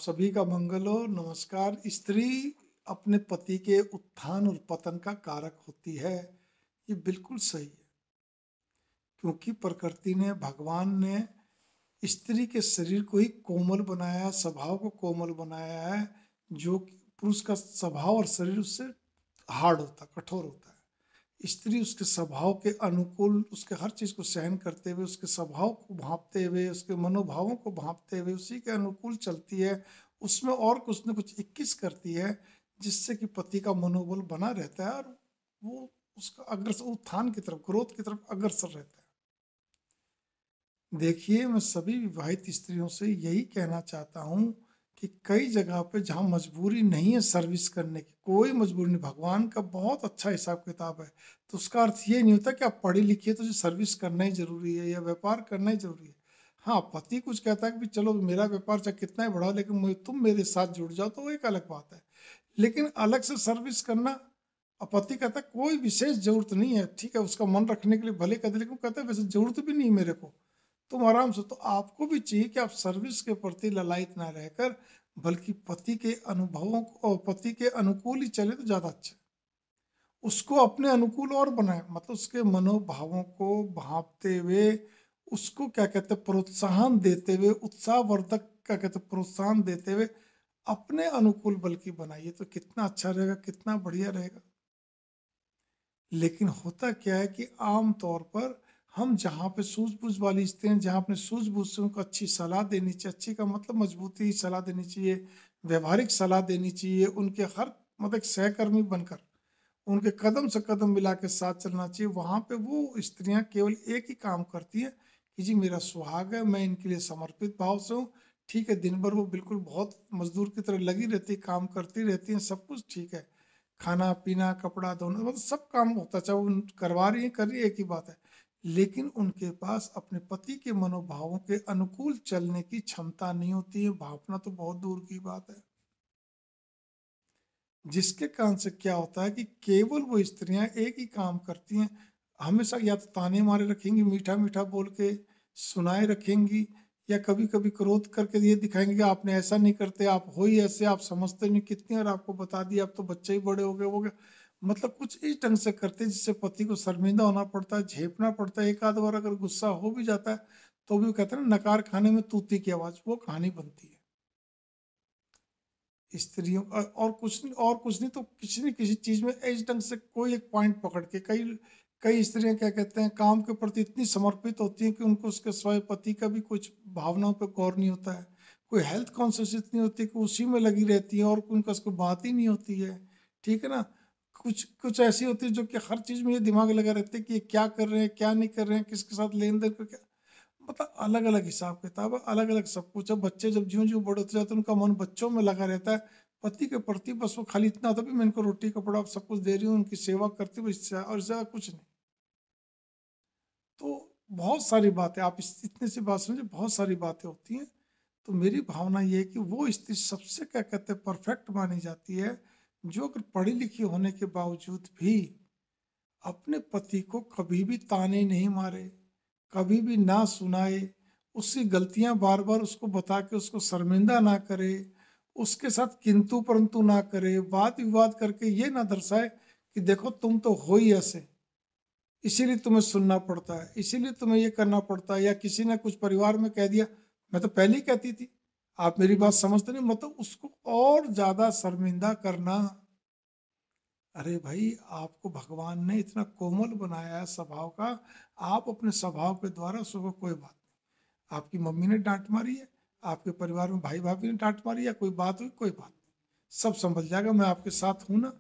आप सभी का मंगल हो। नमस्कार। स्त्री अपने पति के उत्थान और पतन का कारक होती है, ये बिल्कुल सही है। क्योंकि प्रकृति ने, भगवान ने स्त्री के शरीर को ही कोमल बनाया, स्वभाव को कोमल बनाया है। जो कि पुरुष का स्वभाव और शरीर उससे हार्ड होता है, कठोर होता है। स्त्री उसके स्वभाव के अनुकूल, उसके हर चीज को सहन करते हुए, उसके स्वभाव को भांपते हुए, उसके मनोभावों को भांपते हुए उसी के अनुकूल चलती है। उसमें और कुछ न कुछ 21 करती है, जिससे कि पति का मनोबल बना रहता है और वो उसका अग्रसर, उत्थान की तरफ, ग्रोथ की तरफ अग्रसर रहता है। देखिए, मैं सभी विवाहित स्त्रियों से यही कहना चाहता हूँ कि कई जगह पे जहाँ मजबूरी नहीं है सर्विस करने की, कोई मजबूरी नहीं, भगवान का बहुत अच्छा हिसाब किताब है, तो उसका अर्थ ये नहीं होता कि आप पढ़ी लिखी है तो जो सर्विस करना ही जरूरी है या व्यापार करना ही जरूरी है। हाँ, पति कुछ कहता है कि चलो मेरा व्यापार चाहे कितना ही बढ़ा, लेकिन तुम मेरे साथ जुड़ जाओ, तो वो एक अलग बात है। लेकिन अलग से सर्विस करना, पति कहता है कोई विशेष जरूरत नहीं है, ठीक है, उसका मन रखने के लिए भले कहते, लेकिन कहता है वैसे जरूरत भी नहीं मेरे को, तुम आराम से। तो आपको भी चाहिए कि आप सर्विस के प्रति ललायत ना रहकर, बल्कि पति के अनुभवों को और पति के अनुकूल ही चले तो ज्यादा अच्छा है। उसको अपने अनुकूल और बनाए, मतलब उसके मनोभावों को भांपते हुए, उसको क्या कहते हैं, प्रोत्साहन देते हुए, उत्साहवर्धक क्या कहते हैं, प्रोत्साहन देते हुए अपने अनुकूल बल्कि बनाइए, तो कितना अच्छा रहेगा, कितना बढ़िया रहेगा। लेकिन होता क्या है कि आम तौर पर हम जहाँ पे सूझबूझ वाली स्त्रियां, जहाँ अपने सूझबूझ से उनको अच्छी सलाह देनी चाहिए, अच्छी का मतलब मजबूती सलाह देनी चाहिए, व्यवहारिक सलाह देनी चाहिए, उनके हर मतलब एक सहकर्मी बनकर उनके कदम से कदम मिला के साथ चलना चाहिए। वहां पे वो स्त्रियां केवल एक ही काम करती है कि जी मेरा सुहाग है, मैं इनके लिए समर्पित भाव से हूँ। ठीक है, दिन भर वो बिल्कुल बहुत मजदूर की तरह लगी रहती है, काम करती रहती है, सब कुछ ठीक है, खाना पीना कपड़ा धोना मतलब सब काम होता है, चाहे वो करवा रही है कर रही है, एक ही बात है। लेकिन उनके पास अपने पति के मनोभावों के अनुकूल चलने की क्षमता नहीं होती है, भावना तो बहुत दूर की बात है। जिसके कारण से क्या होता है कि केवल वो स्त्रियां एक ही काम करती हैं, हमेशा या तो ताने मारे रखेंगी, मीठा मीठा बोल के सुनाए रखेंगी, या कभी कभी क्रोध करके ये दिखाएंगे कि आपने ऐसा नहीं करते, आप हो ही ऐसे, आप समझते नहीं कितनी, और आपको बता दिया, अब तो बच्चे ही बड़े हो गए। मतलब कुछ इस ढंग से करते हैं जिससे पति को शर्मिंदा होना पड़ता है, झेपना पड़ता है। एक आध बार अगर गुस्सा हो भी जाता है तो भी कहते हैं ना, नकार खाने में तूती की आवाज, वो कहानी बनती है। स्त्रियों और कुछ नहीं, और कुछ नहीं तो किसी न किसी चीज में इस ढंग से कोई एक पॉइंट पकड़ के, कई कई स्त्रियां क्या कहते हैं, काम के प्रति इतनी समर्पित होती हैं कि उनको उसके स्वयं पति का भी कुछ भावनाओं पे गौर नहीं होता है। कोई हेल्थ कॉन्शियस इतनी होती है कि उसी में लगी रहती है और उनका उसको बात ही नहीं होती है। ठीक है ना। कुछ कुछ ऐसी होती है जो कि हर चीज में ये दिमाग लगा रहते हैं कि ये क्या कर रहे हैं, क्या नहीं कर रहे हैं, किसके साथ लेन देन कर, मतलब अलग अलग हिसाब किताब है, अलग अलग सब कुछ है। बच्चे जब ज्यों ज्यों बड़े होते जाते हैं, उनका मन बच्चों में लगा रहता है। पति के प्रति बस वो खाली इतना होता है कि मैं इनको रोटी कपड़ा सब कुछ दे रही हूँ, उनकी सेवा करती हूँ, इससे और ज्यादा कुछ नहीं। तो बहुत सारी बातें, आप इतने सी बात समझे, बहुत सारी बातें होती हैं। तो मेरी भावना ये है कि वो स्त्री सबसे क्या कहते हैं परफेक्ट मानी जाती है, जो अगर पढ़ी लिखी होने के बावजूद भी अपने पति को कभी भी ताने नहीं मारे, कभी भी ना सुनाए, उसकी गलतियां बार बार उसको बता के उसको शर्मिंदा ना करे, उसके साथ किंतु परंतु ना करे, वाद विवाद करके ये ना दर्शाए कि देखो तुम तो हो ही ऐसे, इसीलिए तुम्हें सुनना पड़ता है, इसीलिए तुम्हें ये करना पड़ता है, या किसी ने कुछ परिवार में कह दिया, मैं तो पहले ही कहती थी, आप मेरी बात समझते नहीं, मतलब उसको और ज्यादा शर्मिंदा करना। अरे भाई, आपको भगवान ने इतना कोमल बनाया है स्वभाव का, आप अपने स्वभाव के द्वारा उसको, कोई बात नहीं, आपकी मम्मी ने डांट मारी है, आपके परिवार में भाई भाभी ने डांट मारी है, कोई बात हुई, कोई बात नहीं, सब संभल जाएगा, मैं आपके साथ हूं ना।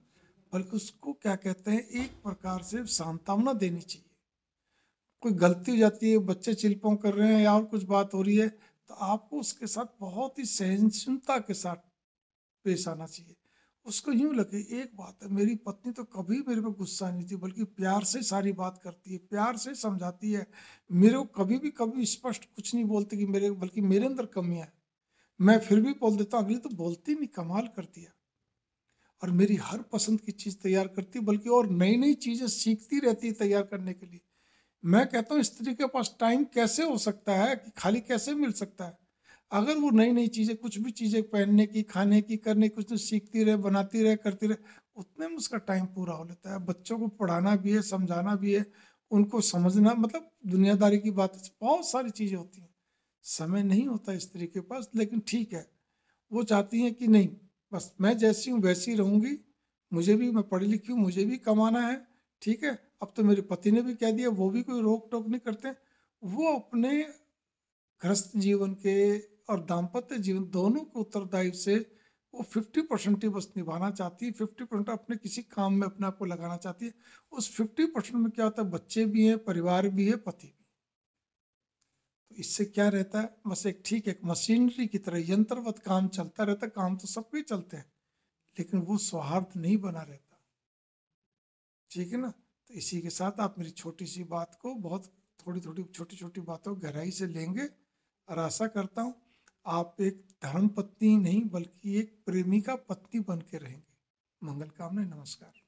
बल्कि उसको क्या कहते हैं, एक प्रकार से सांत्वना देनी चाहिए। कोई गलती हो जाती है, बच्चे चिल्पों कर रहे हैं या और कुछ बात हो रही है, तो आपको उसके साथ बहुत ही सहनशीलता के साथ पेश आना चाहिए। उसको यूं लगे, एक बात है, मेरी पत्नी तो कभी मेरे पे गुस्सा नहीं थी, बल्कि प्यार से सारी बात करती है, प्यार से समझाती है, मेरे को कभी स्पष्ट कुछ नहीं बोलती कि मेरे, बल्कि मेरे अंदर कमियां है, मैं फिर भी बोल देता हूँ, अगली तो बोलती नहीं, कमाल कर दिया, और मेरी हर पसंद की चीज तैयार करती है, बल्कि और नई नई चीजें सीखती रहती है तैयार करने के लिए। मैं कहता हूँ स्त्री के पास टाइम कैसे हो सकता है, कि खाली कैसे मिल सकता है। अगर वो नई-नई चीज़ें, कुछ भी चीज़ें पहनने की, खाने की, करने की, कुछ तो सीखती रहे, बनाती रहे, करती रहे, उतने में उसका टाइम पूरा हो लेता है। बच्चों को पढ़ाना भी है, समझाना भी है, उनको समझना, मतलब दुनियादारी की बात, बहुत सारी चीज़ें होती हैं। समय नहीं होता स्त्री के पास, लेकिन ठीक है, वो चाहती हैं कि नहीं, बस मैं जैसी हूँ वैसी रहूँगी, मुझे भी, मैं पढ़ी लिखी हूँ, मुझे भी कमाना है, ठीक है? अब तो मेरे पति ने भी कह दिया, वो भी कोई रोक-टोक नहीं करते। वो अपने गृहस्थ जीवन के और दाम्पत्य जीवन दोनों के उत्तरदायित्व से वो 50% ही बस निभाना चाहती है, 50% अपने किसी काम में अपने आप को लगाना चाहती है। उस 50% में क्या होता है, बच्चे भी हैं, परिवार भी है, पति भी। तो इससे क्या रहता है, बस एक ठीक है, एक मशीनरी की तरह यंत्रवत काम चलता रहता है, काम तो सबके ही चलते हैं, लेकिन वो सौहार्द नहीं बना रहता। ठीक है ना? तो इसी के साथ आप मेरी छोटी-सी बात को बहुत, थोड़ी-थोड़ी, छोटी-छोटी बातों को गहराई से लेंगे, और आशा करता हूँ आप एक धर्मपत्नी नहीं बल्कि एक प्रेमिका पत्नी बन के रहेंगे। मंगल कामना, नमस्कार।